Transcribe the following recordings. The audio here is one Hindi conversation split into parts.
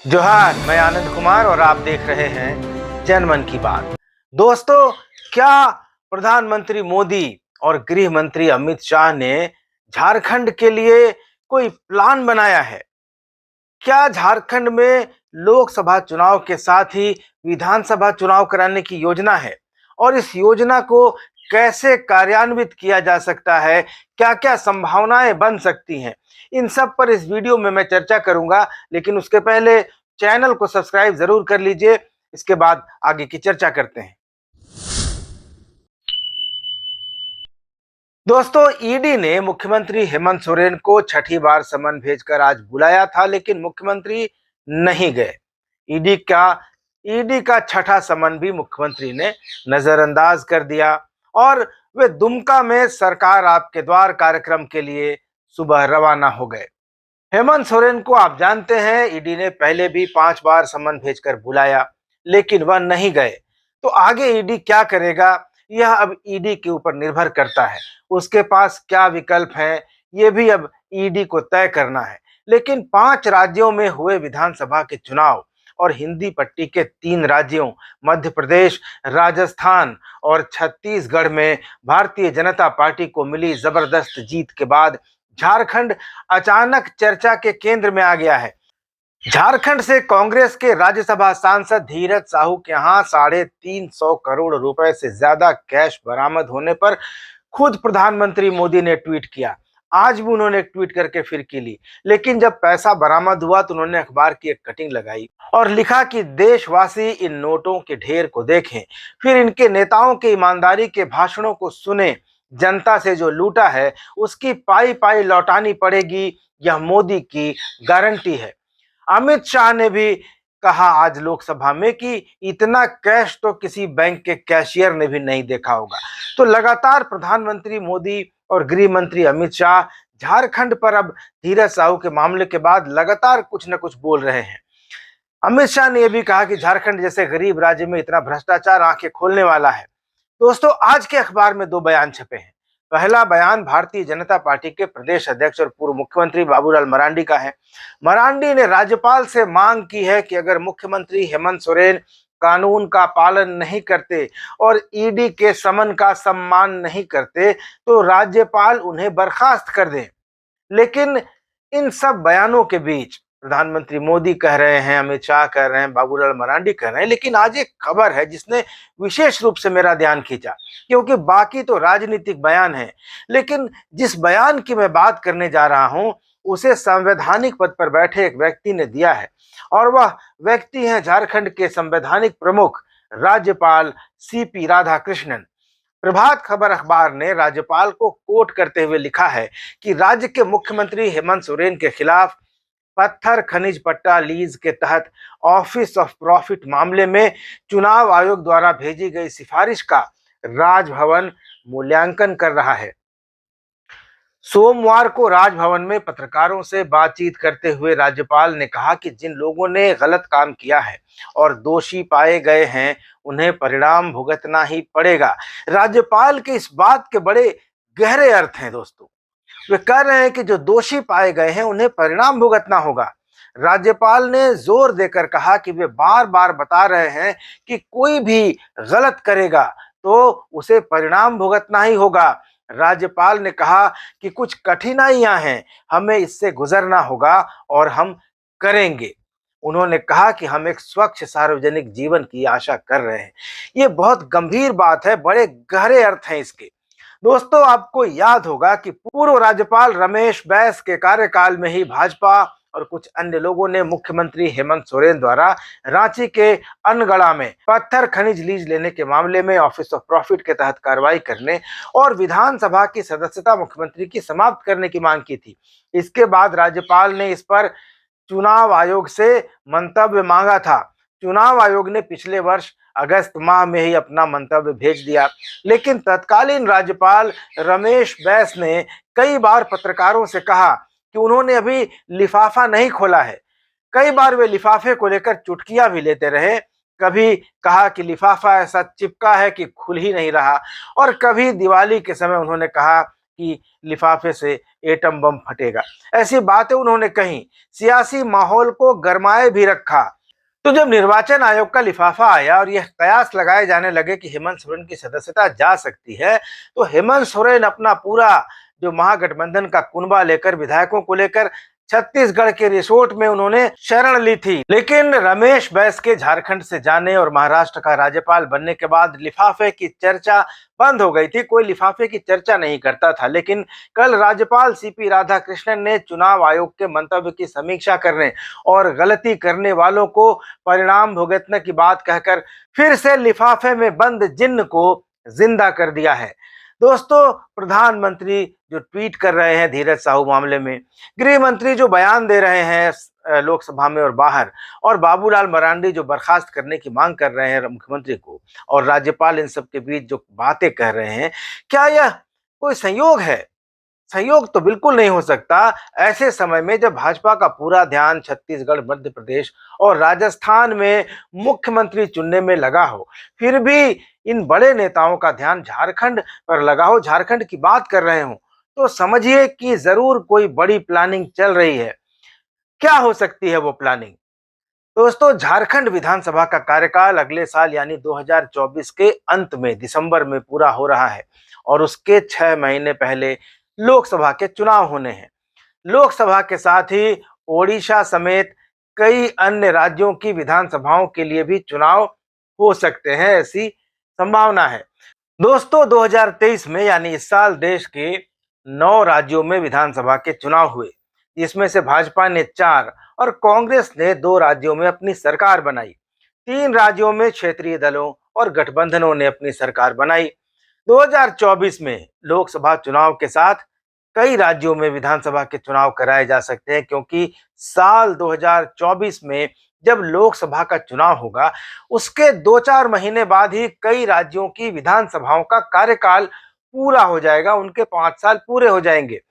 जोहार, मैं आनंद कुमार और आप देख रहे हैं जनमन की बात। दोस्तों, क्या प्रधानमंत्री मोदी और गृह मंत्री अमित शाह ने झारखंड के लिए कोई प्लान बनाया है? क्या झारखंड में लोकसभा चुनाव के साथ ही विधानसभा चुनाव कराने की योजना है? और इस योजना को कैसे कार्यान्वित किया जा सकता है? क्या-क्या संभावनाएं बन सकती हैं? इन सब पर इस वीडियो में मैं चर्चा करूंगा, लेकिन उसके पहले चैनल को सब्सक्राइब जरूर कर लीजिए। इसके बाद आगे की चर्चा करते हैं। दोस्तों, ईडी ने मुख्यमंत्री हेमंत सोरेन को छठी बार समन भेजकर आज बुलाया था, लेकिन मुख्यमंत्री नहीं गए। ईडी का ईडी का छठा समन भी मुख्यमंत्री ने नजरअंदाज कर दिया और वे दुमका में सरकार आपके द्वार कार्यक्रम के लिए सुबह रवाना हो गए। हेमंत सोरेन को आप जानते हैं, ईडी ने पहले भी 5 बार समन भेजकर बुलाया, लेकिन वह नहीं गए। तो आगे ईडी क्या करेगा, यह अब ईडी के ऊपर निर्भर करता है। उसके पास क्या विकल्प हैं, ये भी अब ईडी को तय करना है। लेकिन 5 राज्यों में हुए विधानसभा के चुनाव और हिंदी पट्टी के 3 राज्यों मध्य प्रदेश, राजस्थान और छत्तीसगढ़ में भारतीय जनता पार्टी को मिली जबरदस्त जीत के बाद झारखंड अचानक चर्चा के केंद्र में आ गया है। झारखंड से कांग्रेस के राज्यसभा सांसद धीरज साहू के यहाँ 350 करोड़ रुपए से ज्यादा कैश बरामद होने पर खुद प्रधानमंत्री मोदी ने ट्वीट किया। आज भी उन्होंने एक ट्वीट करके फिरकी ली, लेकिन जब पैसा बरामद हुआ तो उन्होंने अखबार की एक कटिंग लगाई और लिखा कि देशवासी इन नोटों के ढेर को देखें, फिर इनके नेताओं के ईमानदारी के भाषणों को सुने। जनता से जो लूटा है उसकी पाई पाई लौटानी पड़ेगी, यह मोदी की गारंटी है। अमित शाह ने भी कहा आज लोकसभा में कि इतना कैश तो किसी बैंक के कैशियर ने भी नहीं देखा होगा। तो लगातार प्रधानमंत्री मोदी और गृह मंत्री अमित शाह झारखंड पर अब धीरज साहू के मामले के बाद लगातार कुछ न कुछ बोल रहे हैं। अमित शाह ने यह भी कहा कि झारखंड जैसे गरीब राज्य में इतना भ्रष्टाचार आंखें खोलने वाला है। दोस्तों, आज के अखबार में 2 बयान छपे हैं। पहला बयान भारतीय जनता पार्टी के प्रदेश अध्यक्ष और पूर्व मुख्यमंत्री बाबूलाल मरांडी का है। मरांडी ने राज्यपाल से मांग की है कि अगर मुख्यमंत्री हेमंत सोरेन कानून का पालन नहीं करते और ईडी के समन का सम्मान नहीं करते तो राज्यपाल उन्हें बर्खास्त कर दें। लेकिन इन सब बयानों के बीच प्रधानमंत्री मोदी कह रहे हैं, अमित शाह कह रहे हैं, बाबूलाल मरांडी कह रहे हैं, लेकिन आज एक खबर है जिसने विशेष रूप से मेरा ध्यान खींचा, क्योंकि बाकी तो राजनीतिक बयान है, लेकिन जिस बयान की मैं बात करने जा रहा हूं उसे संवैधानिक पद पर बैठे एक व्यक्ति ने दिया है और वह व्यक्ति है झारखंड के संवैधानिक प्रमुख राज्यपाल सीपी राधाकृष्णन। प्रभात खबर अखबार ने राज्यपाल को कोट करते हुए लिखा है कि राज्य के मुख्यमंत्री हेमंत सोरेन के खिलाफ पत्थर खनिज पट्टा लीज के तहत ऑफिस ऑफ प्रॉफिट मामले में चुनाव आयोग द्वारा भेजी गई सिफारिश का राजभवन मूल्यांकन कर रहा है। सोमवार को राजभवन में पत्रकारों से बातचीत करते हुए राज्यपाल ने कहा कि जिन लोगों ने गलत काम किया है और दोषी पाए गए हैं उन्हें परिणाम भुगतना ही पड़ेगा। राज्यपाल के इस बात के बड़े गहरे अर्थ हैं दोस्तों। वे कह रहे हैं कि जो दोषी पाए गए हैं उन्हें परिणाम भुगतना होगा। राज्यपाल ने जोर देकर कहा कि वे बार बार बता रहे हैं कि कोई भी गलत करेगा तो उसे परिणाम भुगतना ही होगा। राज्यपाल ने कहा कि कुछ कठिनाइयां हैं, हमें इससे गुजरना होगा और हम करेंगे। उन्होंने कहा कि हम एक स्वच्छ सार्वजनिक जीवन की आशा कर रहे हैं। ये बहुत गंभीर बात है, बड़े गहरे अर्थ हैं इसके। दोस्तों, आपको याद होगा कि पूर्व राज्यपाल रमेश बैस के कार्यकाल में ही भाजपा और कुछ अन्य लोगों ने मुख्यमंत्री हेमंत सोरेन द्वारा रांची के अनगढ़ा में पत्थर खनिज लीज लेने के मामले में ऑफिस ऑफ प्रॉफिट के तहत कार्रवाई करने और विधानसभा की सदस्यता मुख्यमंत्री की समाप्त करने की मांग की थी। इसके बाद राज्यपाल ने इस पर चुनाव आयोग से मंतव्य मांगा था। चुनाव आयोग ने पिछले वर्ष अगस्त माह में ही अपना मंतव्य भेज दिया, लेकिन तत्कालीन राज्यपाल रमेश बैस ने कई बार पत्रकारों से कहा कि उन्होंने अभी लिफाफा नहीं खोला है। कई बार वे लिफाफे को लेकर चुटकियां भी लेते रहे। कभी कहा कि लिफाफा ऐसा चिपका है कि खुल ही नहीं रहा और कभी दिवाली के समय उन्होंने कहा कि लिफाफे से एटम बम फटेगा। ऐसी बातें उन्होंने कही, सियासी माहौल को गरमाए भी रखा। तो जब निर्वाचन आयोग का लिफाफा आया और यह कयास लगाए जाने लगे कि हेमंत सोरेन की सदस्यता जा सकती है, तो हेमंत सोरेन अपना पूरा जो महागठबंधन का कुनबा लेकर, विधायकों को लेकर छत्तीसगढ़ के रिसोर्ट में उन्होंने शरण ली थी। लेकिन रमेश बैस के झारखंड से जाने और महाराष्ट्र का राज्यपाल बनने के बाद लिफाफे की चर्चा बंद हो गई थी। कोई लिफाफे की चर्चा नहीं करता था। लेकिन कल राज्यपाल सीपी राधाकृष्णन ने चुनाव आयोग के मंतव्य की समीक्षा करने और गलती करने वालों को परिणाम भुगतने की बात कहकर फिर से लिफाफे में बंद जिन्न को जिंदा कर दिया है। दोस्तों, प्रधानमंत्री जो ट्वीट कर रहे हैं धीरज साहू मामले में, गृह मंत्री जो बयान दे रहे हैं लोकसभा में और बाहर, और बाबूलाल मरांडी जो बर्खास्त करने की मांग कर रहे हैं मुख्यमंत्री को, और राज्यपाल इन सब के बीच जो बातें कह रहे हैं, क्या यह कोई संयोग है? संयोग तो बिल्कुल नहीं हो सकता। ऐसे समय में जब भाजपा का पूरा ध्यान छत्तीसगढ़, मध्य प्रदेश और राजस्थान में मुख्यमंत्री चुनने में लगा हो, फिर भी इन बड़े नेताओं का ध्यान झारखंड पर लगा हो, झारखंड की बात कर रहे हो, तो समझिए कि जरूर कोई बड़ी प्लानिंग चल रही है। क्या हो सकती है वो प्लानिंग? दोस्तों, झारखंड विधानसभा का कार्यकाल अगले साल यानी 2024 के अंत में दिसंबर में पूरा हो रहा है और उसके 6 महीने पहले लोकसभा के चुनाव होने हैं। लोकसभा के साथ ही ओडिशा समेत कई अन्य राज्यों की विधानसभाओं के लिए भी चुनाव हो सकते हैं, ऐसी संभावना है। दोस्तों, 2023 में यानी इस साल देश के 9 राज्यों में विधानसभा के चुनाव हुए, जिसमें से भाजपा ने 4 और कांग्रेस ने 2 राज्यों में अपनी सरकार बनाई। 3 राज्यों में क्षेत्रीय दलों और गठबंधनों ने अपनी सरकार बनाई। 2024 में लोकसभा चुनाव के साथ कई राज्यों में विधानसभा के चुनाव कराए जा सकते हैं, क्योंकि साल 2024 में जब लोकसभा का चुनाव होगा, उसके 2-4 महीने बाद ही कई राज्यों की विधानसभाओं का कार्यकाल पूरा हो जाएगा, उनके 5 साल पूरे हो जाएंगे।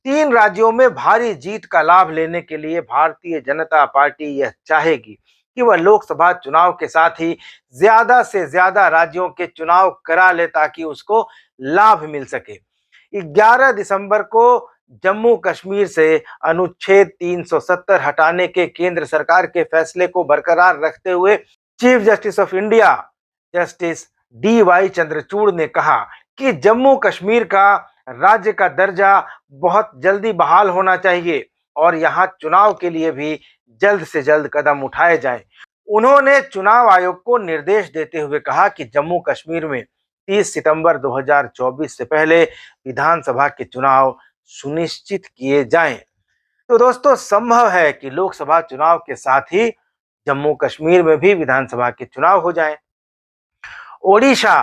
3 राज्यों में भारी जीत का लाभ लेने के लिए भारतीय जनता पार्टी यह चाहेगी कि वह लोकसभा चुनाव के साथ ही ज्यादा से ज्यादा राज्यों के चुनाव करा ले, ताकि उसको लाभ मिल सके। 11 दिसंबर को जम्मू कश्मीर से अनुच्छेद 370 हटाने के केंद्र सरकार के फैसले को बरकरार रखते हुए chief justice of India justice DY Chandrachud ने कहा कि जम्मू कश्मीर का राज्य का दर्जा बहुत जल्दी बहाल होना चाहिए और यहां चुनाव के लिए भी जल्द से जल्द कदम उठाए जाएं। उन्होंने चुनाव आयोग को निर्देश देते हुए कहा कि जम्मू कश्मीर में 30 सितंबर 2024 से पहले विधानसभा के चुनाव सुनिश्चित किए जाएं। तो दोस्तों, संभव है कि लोकसभा चुनाव के साथ ही जम्मू कश्मीर में भी विधानसभा के चुनाव हो जाएं। ओडिशा,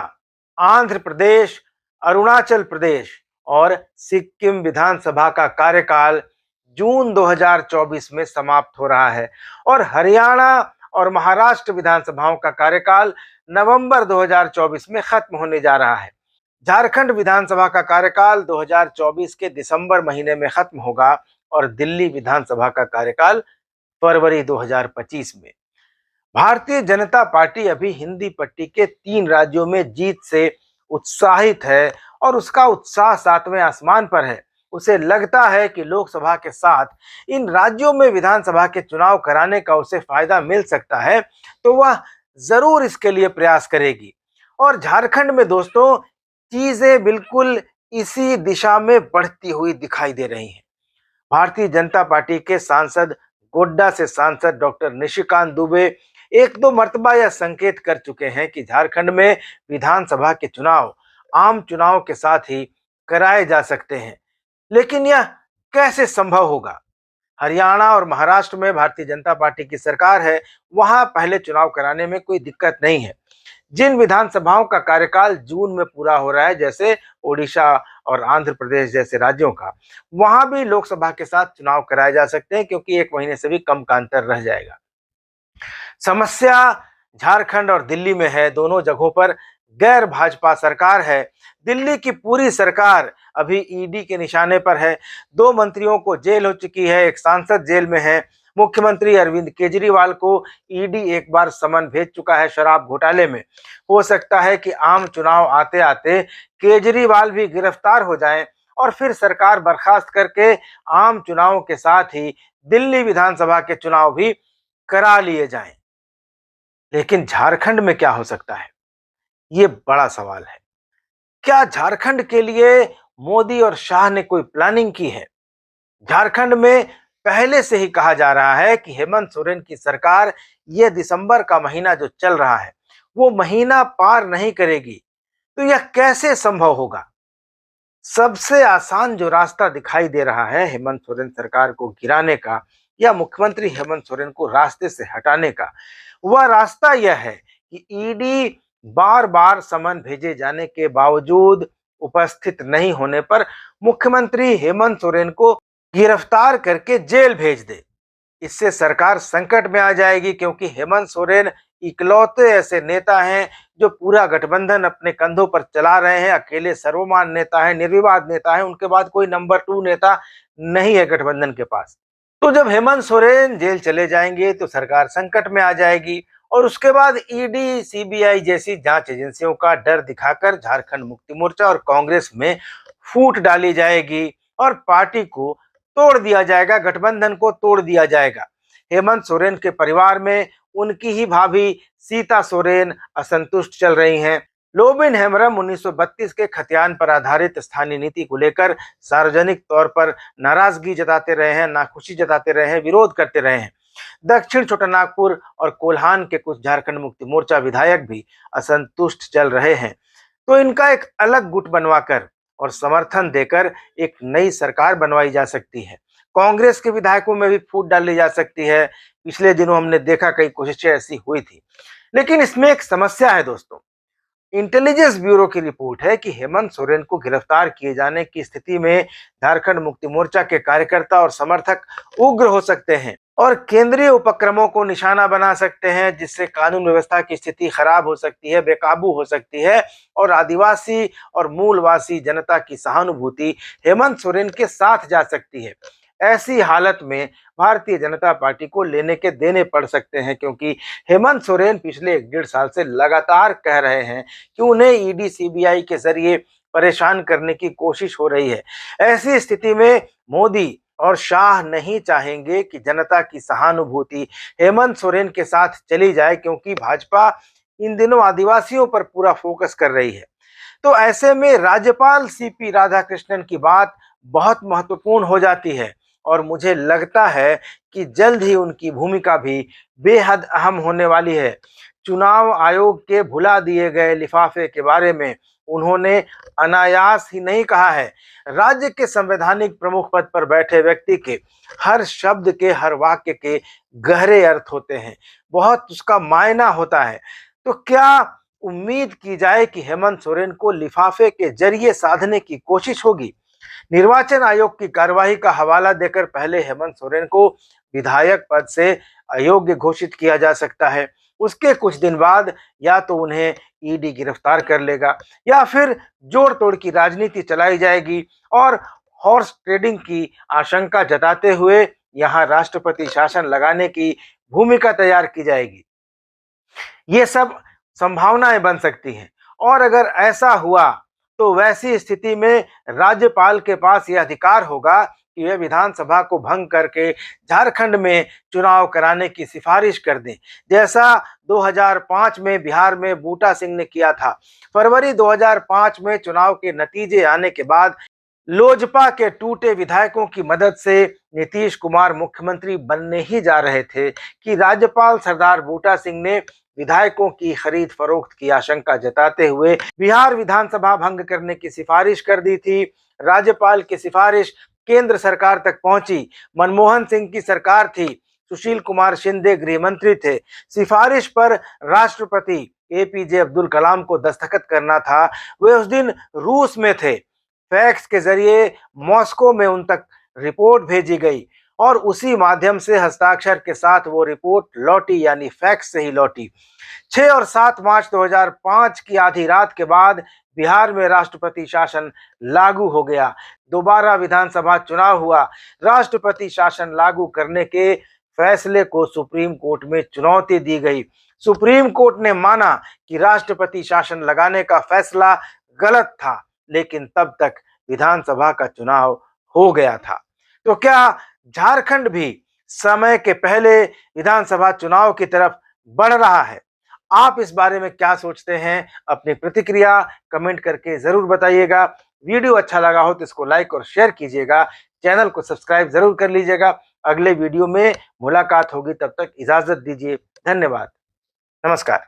आंध्र प्रदेश, अरुणाचल प्रदेश और सिक्किम विधानसभा का कार्यकाल जून 2024 में समाप्त हो रहा है और हरियाणा और महाराष्ट्र विधानसभाओं का कार्यकाल नवंबर 2024 में खत्म होने जा रहा है। झारखंड विधानसभा का कार्यकाल 2024 के दिसंबर महीने में खत्म होगा और दिल्ली विधानसभा का कार्यकाल फरवरी 2025 में। भारतीय जनता पार्टी अभी हिंदी पट्टी के 3 राज्यों में जीत से उत्साहित है और उसका उत्साह 7वें आसमान पर है। उसे लगता है कि लोकसभा के साथ इन राज्यों में विधानसभा के चुनाव कराने का उसे फायदा मिल सकता है, तो वह जरूर इसके लिए प्रयास करेगी। और झारखंड में दोस्तों, चीजें बिल्कुल इसी दिशा में बढ़ती हुई दिखाई दे रही हैं। भारतीय जनता पार्टी के सांसद, गोड्डा से सांसद डॉक्टर निशिकांत दुबे 1-2 मर्तबा यह संकेत कर चुके हैं कि झारखंड में विधानसभा के चुनाव आम चुनाव के साथ ही कराए जा सकते हैं। लेकिन यह कैसे संभव होगा? हरियाणा और महाराष्ट्र में भारतीय जनता पार्टी की सरकार है, वहां पहले चुनाव कराने में कोई दिक्कत नहीं है। जिन विधानसभाओं का कार्यकाल जून में पूरा हो रहा है, जैसे ओडिशा और आंध्र प्रदेश जैसे राज्यों का, वहां भी लोकसभा के साथ चुनाव कराए जा सकते हैं, क्योंकि 1 महीने से भी कम का अंतर रह जाएगा। समस्या झारखंड और दिल्ली में है। दोनों जगहों पर गैर भाजपा सरकार है। दिल्ली की पूरी सरकार अभी ईडी के निशाने पर है। 2 मंत्रियों को जेल हो चुकी है, एक सांसद जेल में है। मुख्यमंत्री अरविंद केजरीवाल को ईडी एक बार समन भेज चुका है शराब घोटाले में। हो सकता है कि आम चुनाव आते आते केजरीवाल भी गिरफ्तार हो जाएं और फिर सरकार बर्खास्त करके आम चुनावों के साथ ही दिल्ली विधानसभा के चुनाव भी करा लिए जाएं। लेकिन झारखंड में क्या हो सकता है, ये बड़ा सवाल है। क्या झारखंड के लिए मोदी और शाह ने कोई प्लानिंग की है? झारखंड में पहले से ही कहा जा रहा है कि हेमंत सोरेन की सरकार ये दिसंबर का महीना जो चल रहा है वो महीना पार नहीं करेगी। तो यह कैसे संभव होगा? सबसे आसान जो रास्ता दिखाई दे रहा है हेमंत सोरेन सरकार को गिराने का या मुख्यमंत्री हेमंत सोरेन को रास्ते से हटाने का, वह रास्ता यह है कि ईडी बार बार समन भेजे जाने के बावजूद उपस्थित नहीं होने पर मुख्यमंत्री हेमंत सोरेन को गिरफ्तार करके जेल भेज दे। इससे सरकार संकट में आ जाएगी, क्योंकि हेमंत सोरेन इकलौते ऐसे नेता हैं जो पूरा गठबंधन अपने कंधों पर चला रहे हैं। अकेले सर्वमान्य नेता है, निर्विवाद नेता है, उनके बाद कोई नंबर 2 नेता नहीं है गठबंधन के पास। तो जब हेमंत सोरेन जेल चले जाएंगे तो सरकार संकट में आ जाएगी और उसके बाद ईडी, सीबीआई जैसी जांच एजेंसियों का डर दिखाकर झारखंड मुक्ति मोर्चा और कांग्रेस में फूट डाली जाएगी और पार्टी को तोड़ दिया जाएगा, गठबंधन को तोड़ दिया जाएगा। हेमंत सोरेन के परिवार में उनकी ही भाभी सीता सोरेन असंतुष्ट चल रही हैं। लोबिन हेम्ब्रम 1932 के खतियान पर आधारित स्थानीय नीति को लेकर सार्वजनिक तौर पर नाराजगी जताते रहे हैं, नाखुशी जताते रहे हैं, विरोध करते रहे हैं। दक्षिण छोटानागपुर और कोल्हान के कुछ झारखंड मुक्ति मोर्चा विधायक भी असंतुष्ट चल रहे हैं। तो इनका एक अलग गुट बनवाकर और समर्थन देकर एक नई सरकार बनवाई जा सकती है। कांग्रेस के विधायकों में भी फूट डाली जा सकती है। पिछले दिनों हमने देखा कई कोशिशें ऐसी हुई थी। लेकिन इसमें एक समस्या है दोस्तों। इंटेलिजेंस ब्यूरो की रिपोर्ट है कि हेमंत सोरेन को गिरफ्तार किए जाने की स्थिति में झारखंड मुक्ति मोर्चा के कार्यकर्ता और समर्थक उग्र हो सकते हैं और केंद्रीय उपक्रमों को निशाना बना सकते हैं, जिससे कानून व्यवस्था की स्थिति खराब हो सकती है, बेकाबू हो सकती है और आदिवासी और मूलवासी जनता की सहानुभूति हेमंत सोरेन के साथ जा सकती है। ऐसी हालत में भारतीय जनता पार्टी को लेने के देने पड़ सकते हैं, क्योंकि हेमंत सोरेन पिछले 1.5 साल से लगातार कह रहे हैं कि उन्हें ईडी, सीबीआई के जरिए परेशान करने की कोशिश हो रही है। ऐसी स्थिति में मोदी और शाह नहीं चाहेंगे कि जनता की सहानुभूति हेमंत सोरेन के साथ चली जाए, क्योंकि भाजपा इन दिनों आदिवासियों पर पूरा फोकस कर रही है। तो ऐसे में राज्यपाल सीपी राधाकृष्णन की बात बहुत महत्वपूर्ण हो जाती है और मुझे लगता है कि जल्द ही उनकी भूमिका भी बेहद अहम होने वाली है। चुनाव आयोग के भुला दिए गए लिफाफे के बारे में उन्होंने अनायास ही नहीं कहा है। राज्य के संवैधानिक प्रमुख पद पर बैठे व्यक्ति के हर शब्द के, हर वाक्य के गहरे अर्थ होते हैं, बहुत उसका मायना होता है। तो क्या उम्मीद की जाए कि हेमंत सोरेन को लिफाफे के जरिए साधने की कोशिश होगी? निर्वाचन आयोग की कार्यवाही का हवाला देकर पहले हेमंत सोरेन को विधायक पद से अयोग्य घोषित किया जा सकता है। उसके कुछ दिन बाद या तो उन्हें ईडी गिरफ्तार कर लेगा या फिर जोड़ तोड़ की राजनीति चलाई जाएगी और हॉर्स ट्रेडिंग की आशंका जताते हुए यहां राष्ट्रपति शासन लगाने की भूमिका तैयार की जाएगी। ये सब संभावनाएं बन सकती हैं और अगर ऐसा हुआ तो वैसी स्थिति में राज्यपाल के पास यह अधिकार होगा कि वे विधानसभा को भंग करके झारखंड में चुनाव कराने की सिफारिश कर दें, जैसा 2005 में बिहार में बूटा सिंह ने किया था। फरवरी 2005 में चुनाव के नतीजे आने के बाद लोजपा के टूटे विधायकों की मदद से नीतीश कुमार मुख्यमंत्री बनने ही जा रहे थे कि राज्यपाल सरदार बूटा सिंह ने विधायकों की खरीद फरोख्त की आशंका जताते हुए बिहार विधानसभा भंग करने की सिफारिश कर दी थी। राज्यपाल की सिफारिश केंद्र सरकार तक पहुंची। मनमोहन सिंह की सरकार थी, सुशील कुमार शिंदे गृह मंत्री थे। सिफारिश पर राष्ट्रपति एपीजे अब्दुल कलाम को दस्तखत करना था। वे उस दिन रूस में थे। फैक्स के जरिए मॉस्को में उन तक रिपोर्ट भेजी गई और उसी माध्यम से हस्ताक्षर के साथ वो रिपोर्ट लौटी, यानी फैक्स से ही लौटी। 6 और 7 मार्च 2005 की आधी रात के बाद बिहार में राष्ट्रपति शासन लागू हो गया। दोबारा विधानसभा चुनाव हुआ। राष्ट्रपति शासन लागू करने के फैसले को सुप्रीम कोर्ट में चुनौती दी गई। सुप्रीम कोर्ट ने माना कि राष्ट्रपति शासन लगाने का फैसला गलत था, लेकिन तब तक विधानसभा का चुनाव हो गया था। तो क्या झारखंड भी समय के पहले विधानसभा चुनाव की तरफ बढ़ रहा है? आप इस बारे में क्या सोचते हैं? अपनी प्रतिक्रिया कमेंट करके जरूर बताइएगा। वीडियो अच्छा लगा हो तो इसको लाइक और शेयर कीजिएगा। चैनल को सब्सक्राइब जरूर कर लीजिएगा। अगले वीडियो में मुलाकात होगी, तब तक इजाजत दीजिए। धन्यवाद। नमस्कार।